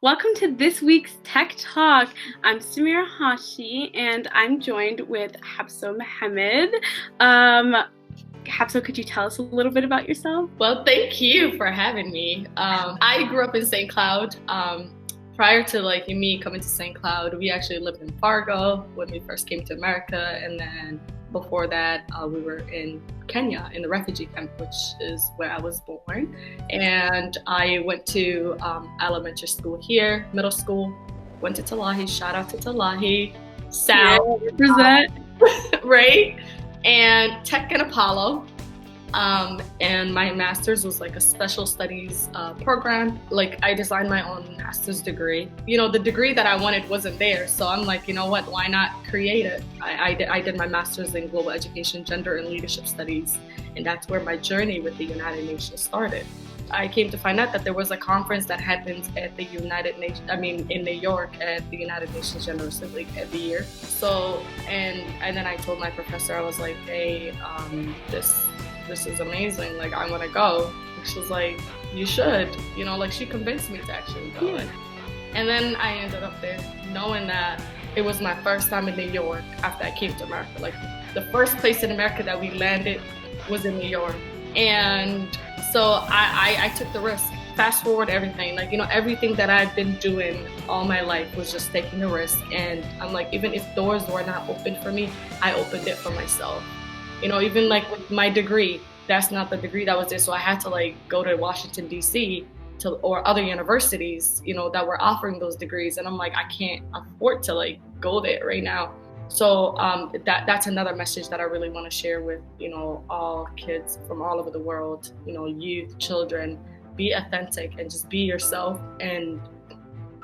Welcome to this week's Tech Talk. I'm Samiro Hashi, and I'm joined with Habso Mohamud. Habso, could you tell us a little bit about yourself? Well, thank you for having me. I grew up in St. Cloud. Prior to me coming to St. Cloud, we actually lived in Fargo when we first came to America, and then before that, we were in Kenya in the refugee camp, which is where I was born. And I went to elementary school here, middle school, went to Talahi. Shout out to Talahi. South, represent. Right? And Tech and Apollo. And my master's was a special studies program. I designed my own master's degree. The degree that I wanted wasn't there. So I'm you know what, why not create it? I did my master's in global education, gender and leadership studies. And that's where my journey with the United Nations started. I came to find out that there was a conference that happens at the in New York at the United Nations General Assembly every year. So, and then I told my professor, I was like, hey, this is amazing. I want to go. And she was like, you should. She convinced me to actually go. Yeah. And then I ended up there, knowing that it was my first time in New York after I came to America. The first place in America that we landed was in New York. And so I took the risk. Fast forward everything, everything that I've been doing all my life was just taking a risk. And I'm even if doors were not open for me, I opened it for myself. Even with my degree, that's not the degree that was there. So I had to go to Washington, D.C. or other universities, that were offering those degrees. And I'm I can't afford to go there right now. So that's another message that I really want to share with, all kids from all over the world, youth, children. Be authentic and just be yourself and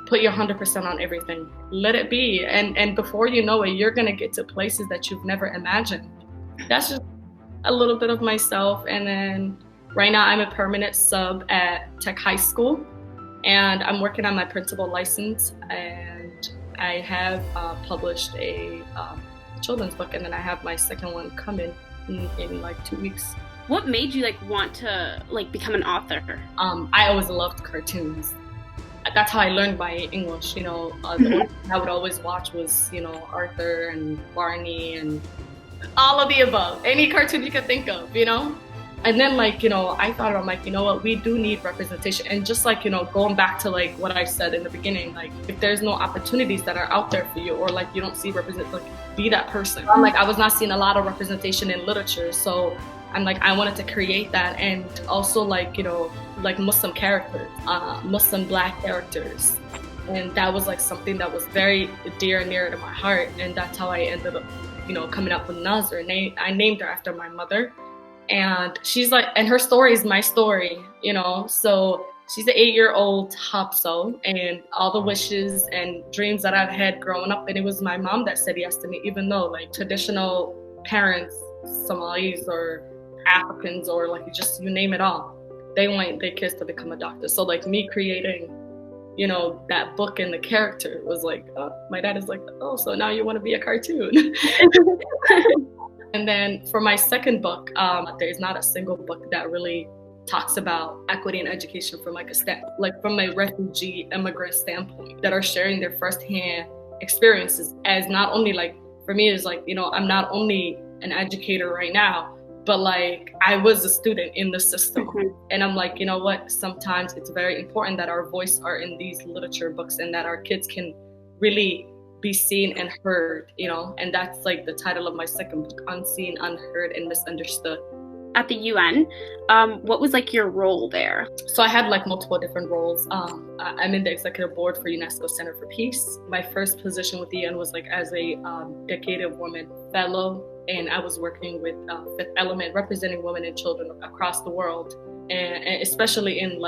put your 100% on everything. Let it be. And before you know it, you're going to get to places that you've never imagined. That's just a little bit of myself. And then right now I'm a permanent sub at Tech High School, and I'm working on my principal license, and I have published a children's book, and then I have my second one coming in 2 weeks. What made you want to become an author? I always loved cartoons. That's how I learned my English. The one thing I would always watch was Arthur and Barney and all of the above, any cartoon you can think of, And then I thought about what, we do need representation. And just going back to what I said in the beginning, if there's no opportunities that are out there for you, or you don't see be that person. I was not seeing a lot of representation in literature, so I'm I wanted to create that. And also Muslim characters, Muslim Black characters. And that was something that was very dear and near to my heart. And that's how I ended up coming up with Nazar. I named her after my mother, and she's and her story is my story, so she's an 8-year-old Habso, and all the wishes and dreams that I've had growing up, and it was my mom that said yes to me, even though traditional parents, Somalis or Africans or just you name it all, they want their kids to become a doctor. So me creating that book and the character was my dad is oh, so now you want to be a cartoon. And then for my second book, there's not a single book that really talks about equity in education from from a refugee immigrant standpoint, that are sharing their firsthand experiences. As not only for me is I'm not only an educator right now, but I was a student in the system. And I'm you know what, sometimes it's very important that our voice are in these literature books, and that our kids can really be seen and heard, and that's the title of my second book, Unseen, Unheard, and Misunderstood. At the UN, what was your role there? So I had multiple different roles. I'm in the executive board for UNESCO Center for Peace. My first position with the UN was as a Decade of Women Fellow, and I was working with Fifth Element, representing women and children across the world, and especially in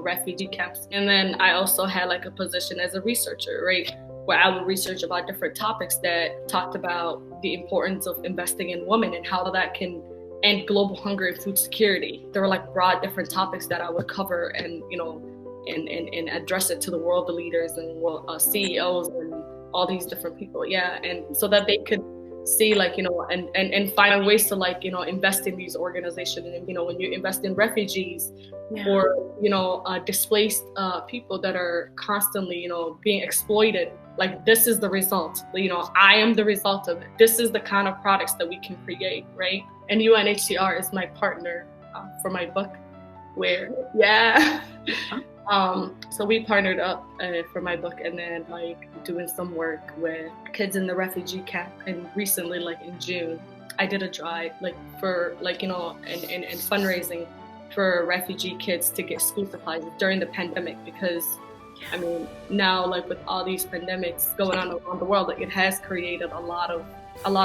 refugee camps. And then I also had a position as a researcher, right, where I would research about different topics that talked about the importance of investing in women and how that can end global hunger and food security. There were broad different topics that I would cover, and and address it to the world leaders and CEOs and all these different people, and so that they could see like, and find ways to like, invest in these organizations. And, when you invest in refugees or, displaced people that are constantly, being exploited, like this is the result, I am the result of it. This is the kind of products that we can create, right? And UNHCR is my partner for my book so we partnered up for my book, and then like doing some work with kids in the refugee camp. And recently, like in June, I did a drive like for like, and fundraising for refugee kids to get school supplies during the pandemic, because I mean, now like with all these pandemics going on around the world, like it has created a lot of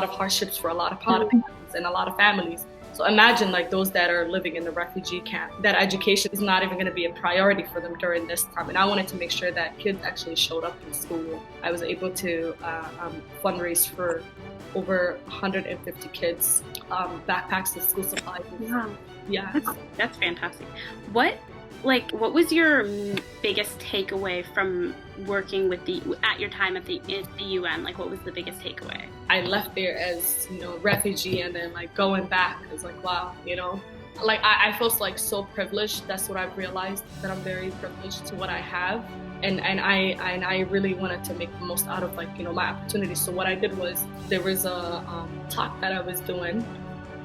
hardships for a lot of parents and a lot of families. So imagine like those that are living in the refugee camp, that education is not even going to be a priority for them during this time. And I wanted to make sure that kids actually showed up in school. I was able to fundraise for over 150 kids, backpacks and school supplies. Wow. Yeah. That's fantastic. What was your biggest takeaway from working with at your time at the UN? Like, what was the biggest takeaway? I left there as, refugee, and then like going back, I was like, wow, like I feel like so privileged. That's what I've realized, that I'm very privileged to what I have. And I really wanted to make the most out of like, my opportunities. So what I did was, there was a talk that I was doing,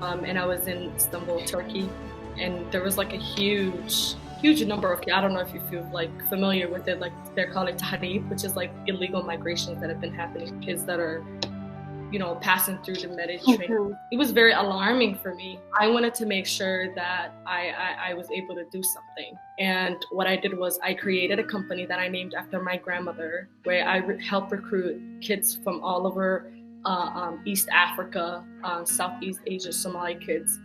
and I was in Istanbul, Turkey, and there was like a huge number of, I don't know if you feel like familiar with it, like they're called it tahrib, which is like illegal migrations that have been happening, kids that are, passing through the Mediterranean. It was very alarming for me. I wanted to make sure that I was able to do something. And what I did was I created a company that I named after my grandmother, where I help recruit kids from all over East Africa, Southeast Asia, Somali kids,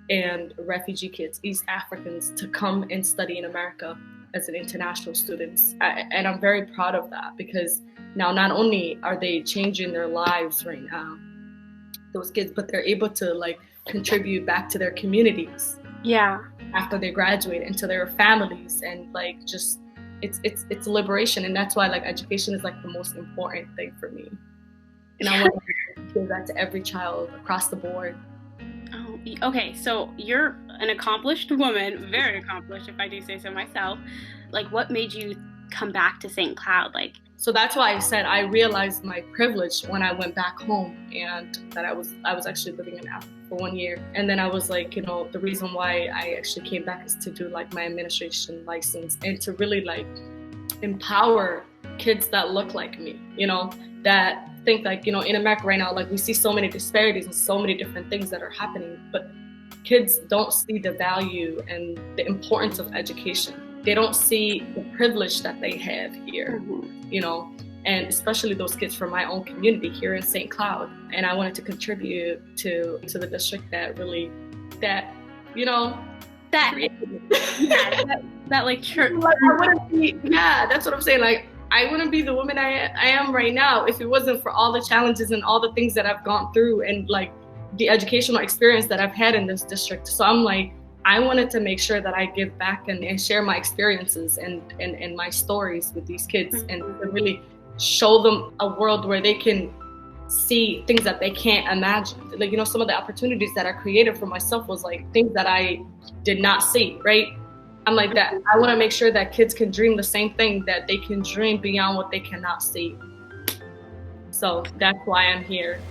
and refugee kids, East Africans, to come and study in America as an international students. And I'm very proud of that, because now not only are they changing their lives right now, those kids, but they're able to like contribute back to their communities. Yeah. After they graduate, and to their families, and like just it's liberation. And that's why like education is like the most important thing for me. And I want to give that to every child across the board. Oh, okay. So you're an accomplished woman, very accomplished, if I do say so myself. Like, what made you come back to St. Cloud? Like, so that's why I said I realized my privilege when I went back home, and that I was actually living in Africa for 1 year. And then I was like, the reason why I actually came back is to do like my administration license, and to really like empower kids that look like me, that think like, in America right now, like we see so many disparities and so many different things that are happening, but kids don't see the value and the importance of education. They don't see the privilege that they have here, and especially those kids from my own community here in St. Cloud. And I wanted to contribute to the district that like church. That's what I'm saying. Like, I wouldn't be the woman I am right now if it wasn't for all the challenges and all the things that I've gone through, and like the educational experience that I've had in this district. So I'm like, I wanted to make sure that I give back and share my experiences and my stories with these kids, and to really show them a world where they can see things that they can't imagine. Like, some of the opportunities that I created for myself was like things that I did not see, right? I'm like that. I want to make sure that kids can dream the same thing, that they can dream beyond what they cannot see. So that's why I'm here.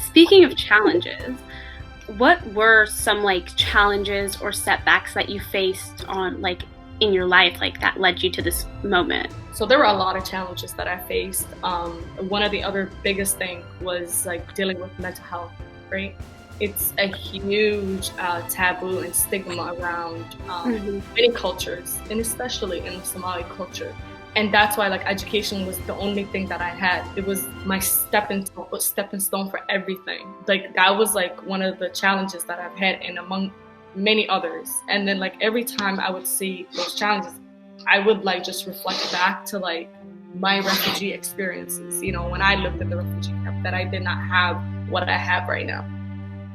Speaking of challenges, what were some like challenges or setbacks that you faced on like in your life, like that led you to this moment? So there were a lot of challenges that I faced. One of the other biggest thing was like dealing with mental health, right? It's a huge taboo and stigma around many cultures, and especially in the Somali culture. And that's why like education was the only thing that I had. It was my stepping stone for everything. Like that was like one of the challenges that I've had, and among many others. And then like every time I would see those challenges, I would like just reflect back to like my refugee experiences, when I lived in the refugee camp, that I did not have what I have right now.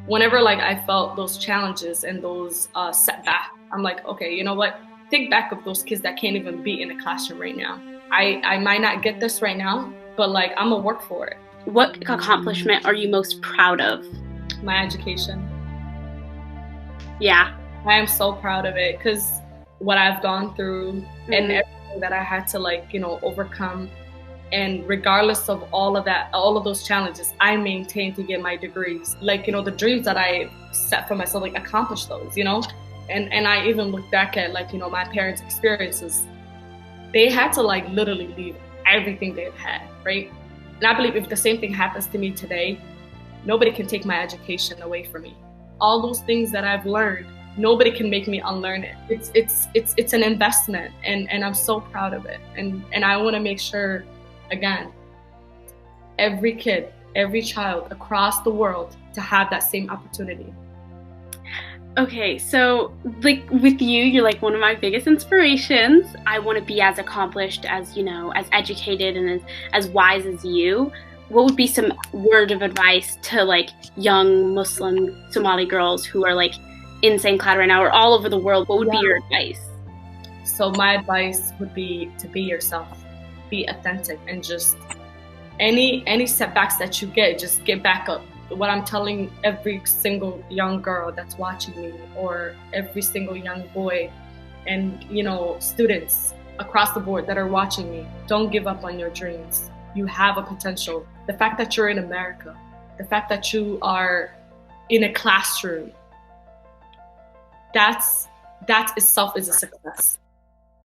Whenever like I felt those challenges and those setbacks, I'm like, okay, you know what? Think back of those kids that can't even be in a classroom right now. I might not get this right now, but like I'm gonna work for it. what accomplishment are you most proud of? My education. Yeah. I am so proud of it because what I've gone through and everything that I had to overcome. And regardless of all of that, all of those challenges, I maintained to get my degrees. The dreams that I set for myself, accomplish those, And I even look back at my parents' experiences. They had to literally leave everything they've had, right? And I believe if the same thing happens to me today, nobody can take my education away from me. All those things that I've learned, nobody can make me unlearn it. It's an investment, and I'm so proud of it. And I want to make sure, again, every kid, every child across the world to have that same opportunity. Okay, so with you, you're one of my biggest inspirations. I want to be as accomplished as, as educated and as wise as you. What would be some word of advice to young Muslim Somali girls who are in St. Cloud right now or all over the world? What would be your advice? So my advice would be to be yourself, be authentic, and just any setbacks that you get, just get back up. What I'm telling every single young girl that's watching me, or every single young boy, and students across the board that are watching me, don't give up on your dreams. You have a potential. The fact that you're in America, the fact that you are in a classroom, that itself is a success.